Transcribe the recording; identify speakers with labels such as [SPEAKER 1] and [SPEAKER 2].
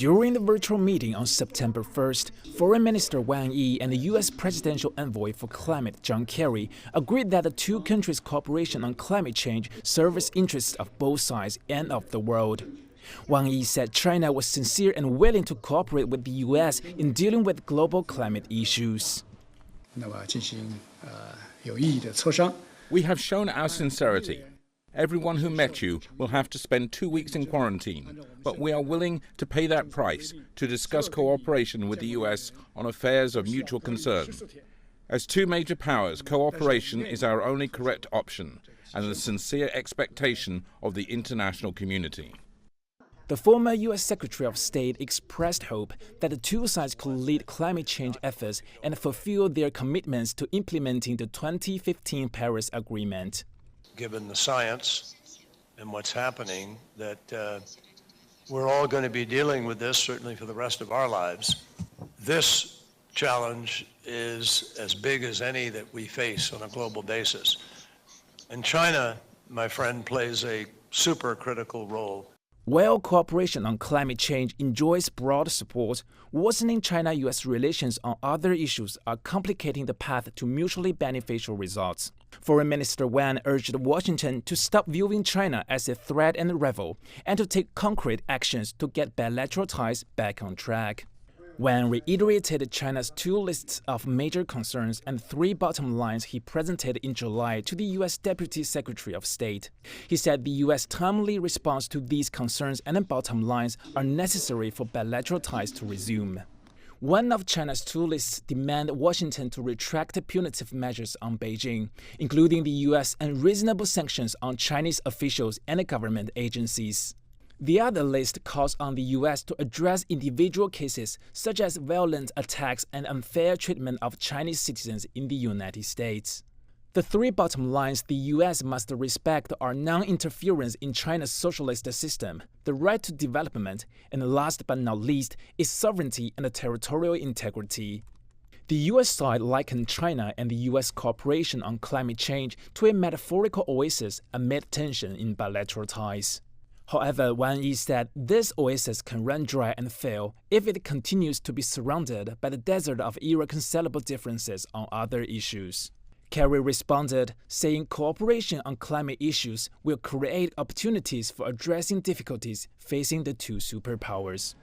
[SPEAKER 1] During the virtual meeting on September 1st, Foreign Minister Wang and the U.S. Presidential Envoy for Climate John Kerry agreed that the two countries' cooperation on climate change serves interests of both sides and of the world. Wang said China was sincere and willing to cooperate with the U.S. in dealing with global climate issues.
[SPEAKER 2] We have shown our sincerity. Everyone who met you will have to spend 2 weeks in quarantine, but we are willing to pay that price to discuss cooperation with the U.S. on affairs of mutual concern. As two major powers, cooperation is our only correct option and the sincere expectation of the international community.
[SPEAKER 1] The former U.S. Secretary of State expressed hope that the two sides could lead climate change efforts and fulfill their commitments to implementing the 2015 Paris Agreement.
[SPEAKER 3] Given the science and what's happening, that we're all going to be dealing with this, certainly for the rest of our lives. This challenge is as big as any that we face on a global basis. And China, my friend, plays a super critical role.
[SPEAKER 1] While cooperation on climate change enjoys broad support, worsening China-U.S. relations on other issues are complicating the path to mutually beneficial results. Foreign Minister Wang urged Washington to stop viewing China as a threat and a rival, and to take concrete actions to get bilateral ties back on track. Wang reiterated China's two lists of major concerns and three bottom lines he presented in July to the U.S. Deputy Secretary of State. He said the U.S. timely response to these concerns and bottom lines are necessary for bilateral ties to resume. One of China's two lists demands Washington to retract punitive measures on Beijing, including the U.S. unreasonable sanctions on Chinese officials and government agencies. The other list calls on the U.S. to address individual cases such as violent attacks and unfair treatment of Chinese citizens in the United States. The three bottom lines the U.S. must respect are non-interference in China's socialist system, the right to development, and last but not least is sovereignty and territorial integrity. The U.S. side likened China and the U.S. cooperation on climate change to a metaphorical oasis amid tension in bilateral ties. However, Wang said this oasis can run dry and fail if it continues to be surrounded by the desert of irreconcilable differences on other issues. Kerry responded, saying cooperation on climate issues will create opportunities for addressing difficulties facing the two superpowers.